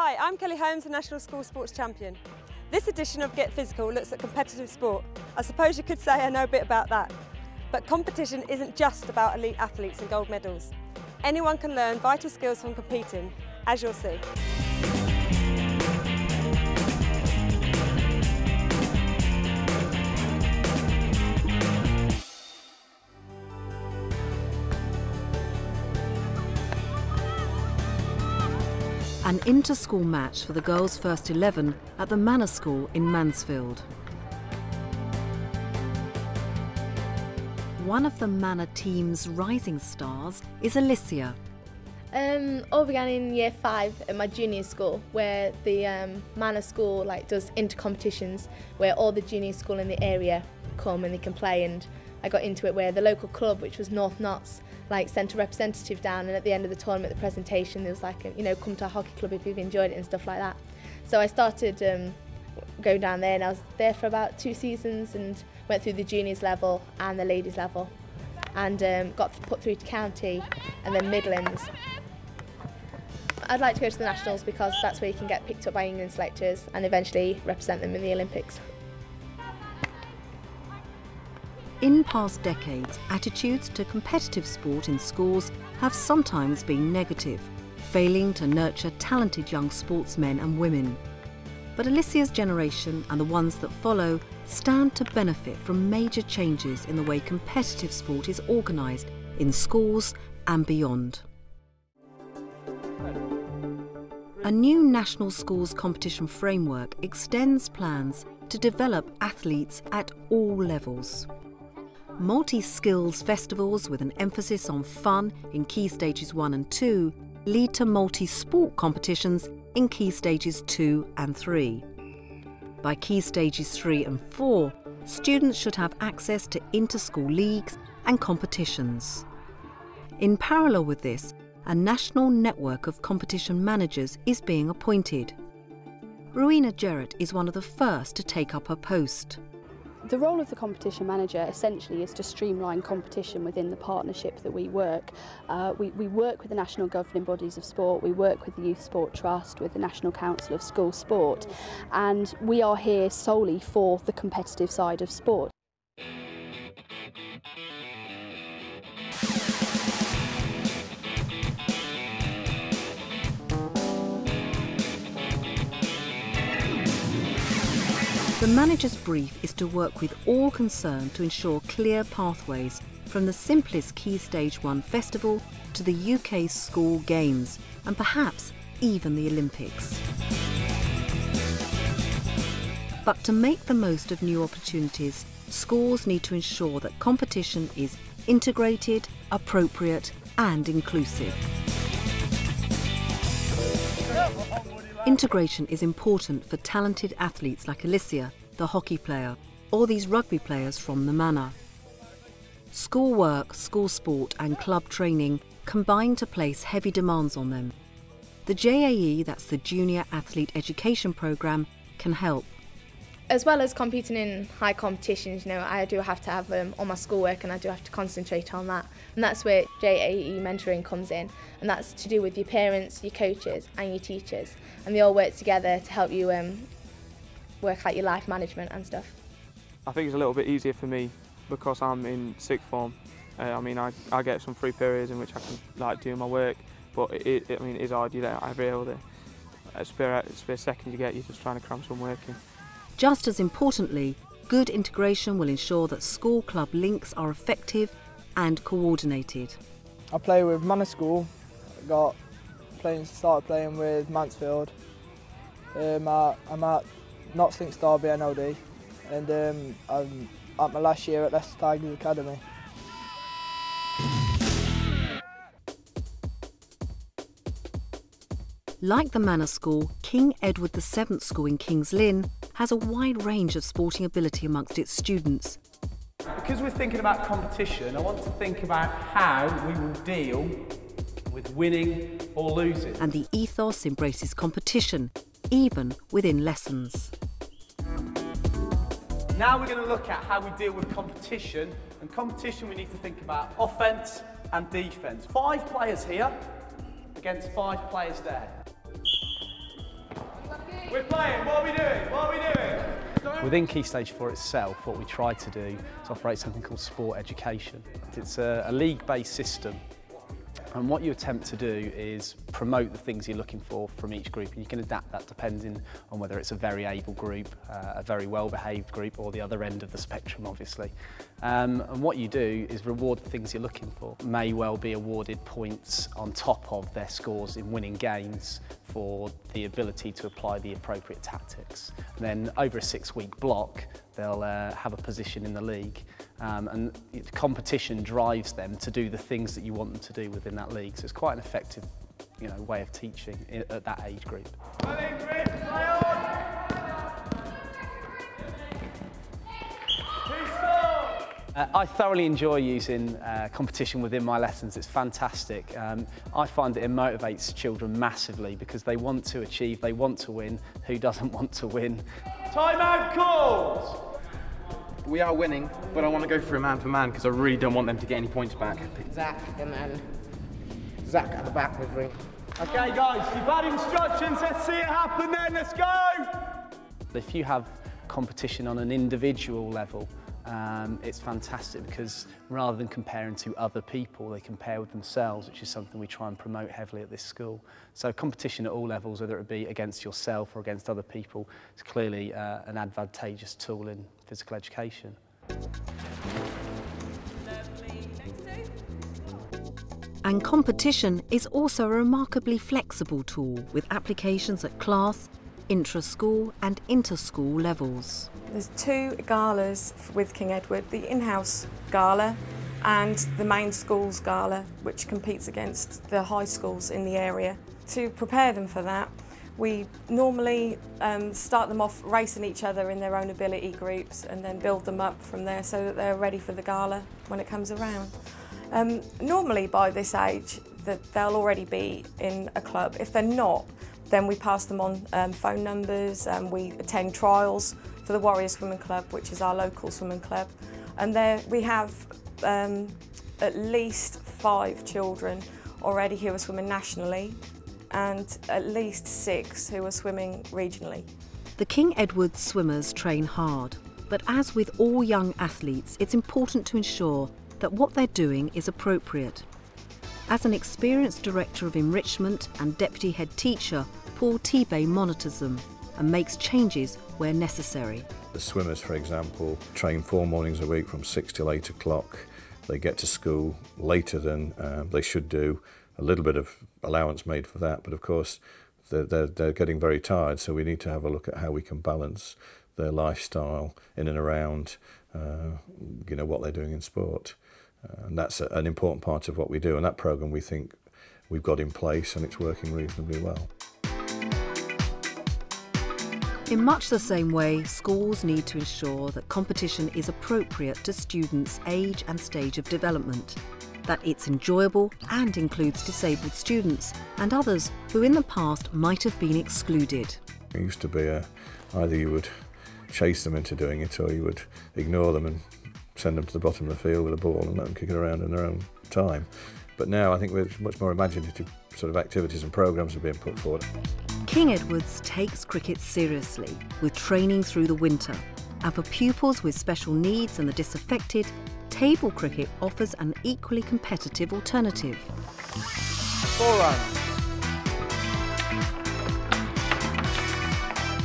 Hi, I'm Kelly Holmes, a National School Sports Champion. This edition of Get Physical looks at competitive sport. I suppose you could say I know a bit about that. But competition isn't just about elite athletes and gold medals. Anyone can learn vital skills from competing, as you'll see. An inter-school match for the girls' first 11 at the Manor School in Mansfield. One of the Manor team's rising stars is Alicia. All began in year 5 at my junior school, where the Manor School does inter-competitions where all the junior school in the area come and they can play, and I got into it where the local club, which was North Notts, sent a representative down, and at the end of the tournament, the presentation, there was come to our hockey club if you've enjoyed it and stuff like that. So I started going down there, and I was there for about 2 seasons and went through the juniors level and the ladies level, and got put through to county and then Midlands. I'd like to go to the nationals because that's where you can get picked up by England selectors and eventually represent them in the Olympics. In past decades, attitudes to competitive sport in schools have sometimes been negative, failing to nurture talented young sportsmen and women. But Alicia's generation and the ones that follow stand to benefit from major changes in the way competitive sport is organised in schools and beyond. A new national schools competition framework extends plans to develop athletes at all levels. Multi-skills festivals with an emphasis on fun in Key Stages 1 and 2 lead to multi-sport competitions in Key Stages 2 and 3. By Key Stages 3 and 4, students should have access to inter-school leagues and competitions. In parallel with this, a national network of competition managers is being appointed. Rowena Jarrett is one of the first to take up her post. The role of the competition manager essentially is to streamline competition within the partnership that we work. We work with the national governing bodies of sport, we work with the Youth Sport Trust, with the National Council of School Sport, and we are here solely for the competitive side of sport. The manager's brief is to work with all concerned to ensure clear pathways from the simplest Key Stage 1 festival to the UK school games and perhaps even the Olympics. But to make the most of new opportunities, schools need to ensure that competition is integrated, appropriate and inclusive. Integration is important for talented athletes like Alicia, the hockey player, or these rugby players from the Manor. School work, school sport and club training combine to place heavy demands on them. The JAE, that's the Junior Athlete Education Programme, can help. As well as competing in high competitions, I do have to have all my schoolwork and I do have to concentrate on that. And that's where JAE mentoring comes in. And that's to do with your parents, your coaches and your teachers. And they all work together to help you work out your life management and stuff. I think it's a little bit easier for me because I'm in sixth form. I get some free periods in which I can do my work, but it is hard. You don't have a spare second you get, you're just trying to cram some work in. Just as importantly, good integration will ensure that school-club links are effective and coordinated. I play with Manor School, started playing with Mansfield. I'm at Notts Links Derby NLD, and I'm at my last year at Leicester Tigers Academy. Like the Manor School, King Edward VII School in Kings Lynn has a wide range of sporting ability amongst its students. Because we're thinking about competition, I want to think about how we will deal with winning or losing. And the ethos embraces competition, even within lessons. Now we're going to look at how we deal with competition. And competition, we need to think about offence and defence. 5 players here against 5 players there. Within Key Stage 4 itself, what we try to do is operate something called sport education. It's a league-based system, and what you attempt to do is promote the things you're looking for from each group, and you can adapt that depending on whether it's a very able group, a very well-behaved group, or the other end of the spectrum, obviously. And what you do is reward the things you're looking for. May well be awarded points on top of their scores in winning games for the ability to apply the appropriate tactics. And then over a 6-week block, they'll have a position in the league, and competition drives them to do the things that you want them to do within that league. So it's quite an effective, way of teaching at that age group. I thoroughly enjoy using competition within my lessons. It's fantastic. I find that it motivates children massively because they want to achieve, they want to win. Who doesn't want to win? Time-out calls! We are winning, but I want to go for man because I really don't want them to get any points back. Zach and then Zach at the back with ring. Okay guys, you've had instructions, let's see it happen then, let's go! If you have competition on an individual level, it's fantastic because rather than comparing to other people, they compare with themselves, which is something we try and promote heavily at this school. So competition at all levels, whether it be against yourself or against other people, is clearly an advantageous tool in physical education. And competition is also a remarkably flexible tool with applications at class, intra-school and inter-school levels. There's 2 galas with King Edward, the in-house gala and the main schools gala, which competes against the high schools in the area. To prepare them for that, we normally start them off racing each other in their own ability groups and then build them up from there so that they're ready for the gala when it comes around. Normally by this age they'll already be in a club. If they're not, then we pass them on phone numbers, and we attend trials for the Warrior Swimming Club, which is our local swimming club. And there we have at least 5 children already who are swimming nationally and at least 6 who are swimming regionally. The King Edward swimmers train hard, but as with all young athletes, it's important to ensure that what they're doing is appropriate. As an experienced director of enrichment and deputy head teacher, Paul Tebay monitors them and makes changes where necessary. The swimmers, for example, train 4 mornings a week from 6 till 8 o'clock. They get to school later than they should do. A little bit of allowance made for that, but of course they're getting very tired, so we need to have a look at how we can balance their lifestyle in and around what they're doing in sport. And that's an important part of what we do, and that programme we think we've got in place and it's working reasonably well. In much the same way, schools need to ensure that competition is appropriate to students' age and stage of development, that it's enjoyable and includes disabled students and others who in the past might have been excluded. It used to be either you would chase them into doing it or you would ignore them and send them to the bottom of the field with a ball and let them kick it around in their own time. But now I think we're much more imaginative sort of activities and programmes are being put forward. King Edward's takes cricket seriously, with training through the winter. And for pupils with special needs and the disaffected, table cricket offers an equally competitive alternative. 4 runs.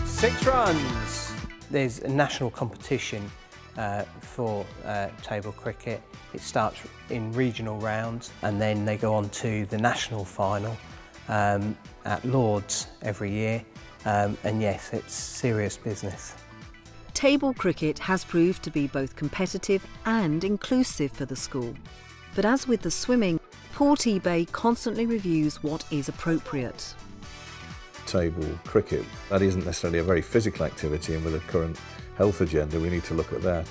6 runs. There's a national competition for table cricket. It starts in regional rounds and then they go on to the national final at Lord's every year. And yes, it's serious business. Table cricket has proved to be both competitive and inclusive for the school. But as with the swimming, Paul Tebay constantly reviews what is appropriate. Table cricket, that isn't necessarily a very physical activity, and with the current health agenda we need to look at that.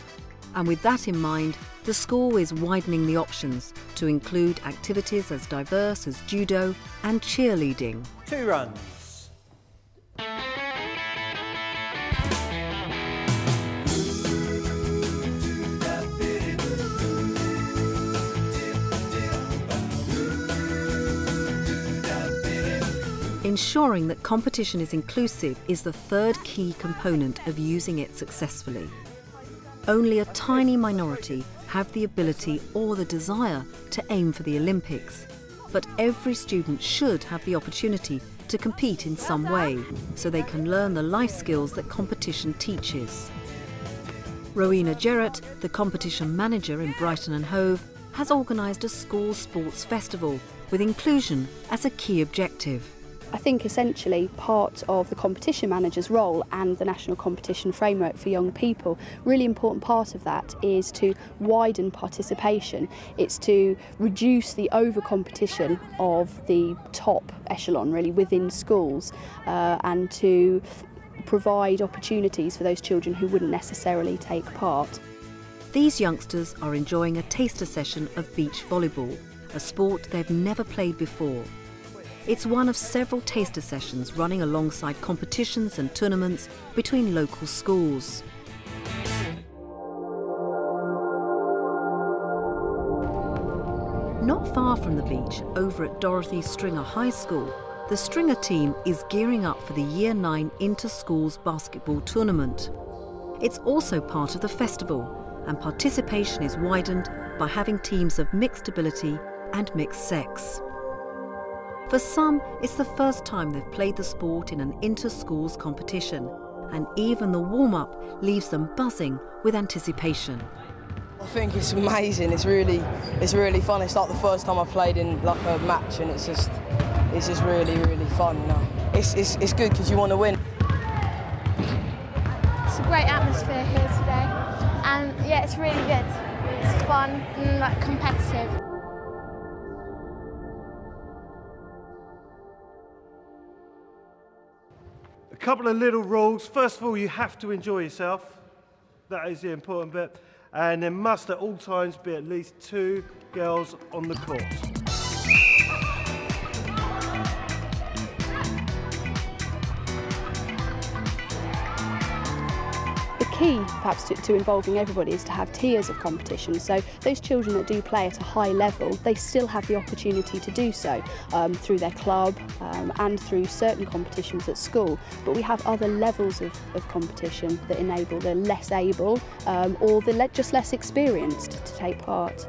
And with that in mind, the school is widening the options to include activities as diverse as judo and cheerleading. 2 runs. Ensuring that competition is inclusive is the third key component of using it successfully. Only a tiny minority have the ability or the desire to aim for the Olympics, but every student should have the opportunity to compete in some way, so they can learn the life skills that competition teaches. Rowena Jarrett, the competition manager in Brighton and Hove, has organised a school sports festival with inclusion as a key objective. I think essentially part of the competition manager's role and the national competition framework for young people, really important part of that is to widen participation. It's to reduce the over-competition of the top echelon really within schools and to provide opportunities for those children who wouldn't necessarily take part. These youngsters are enjoying a taster session of beach volleyball, a sport they've never played before. It's one of several taster sessions running alongside competitions and tournaments between local schools. Not far from the beach, over at Dorothy Stringer High School, the Stringer team is gearing up for the Year 9 Inter-Schools Basketball Tournament. It's also part of the festival, and participation is widened by having teams of mixed ability and mixed sex. For some, it's the first time they've played the sport in an inter-schools competition, and even the warm-up leaves them buzzing with anticipation. I think it's amazing. It's really fun. It's like the first time I've played in like a match, and it's just really fun. You know, it's good because you want to win. It's a great atmosphere here today, and yeah, it's really good. It's fun and like competitive. A couple of little rules. First of all, you have to enjoy yourself. That is the important bit. And there must at all times be at least 2 girls on the court. Key perhaps to involving everybody is to have tiers of competition, so those children that do play at a high level, they still have the opportunity to do so through their club and through certain competitions at school, but we have other levels of competition that enable the less able or the just less experienced to take part.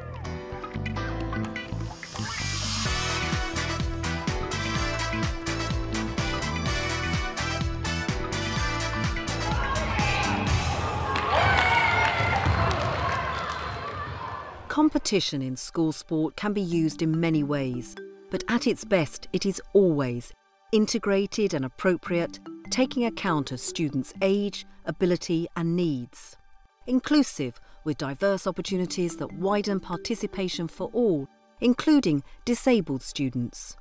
Competition in school sport can be used in many ways, but at its best it is always integrated and appropriate, taking account of students' age, ability and needs. Inclusive, with diverse opportunities that widen participation for all, including disabled students.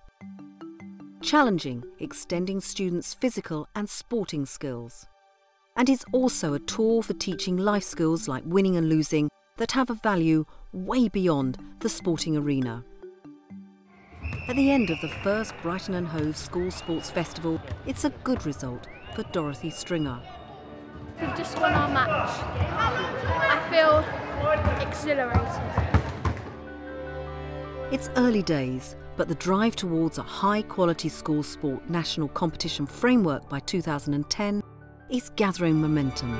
Challenging, extending students' physical and sporting skills. And it's also a tool for teaching life skills like winning and losing that have a value way beyond the sporting arena. At the end of the first Brighton and Hove School Sports Festival, it's a good result for Dorothy Stringer. We've just won our match. I feel exhilarated. It's early days, but the drive towards a high-quality school sport national competition framework by 2010 is gathering momentum.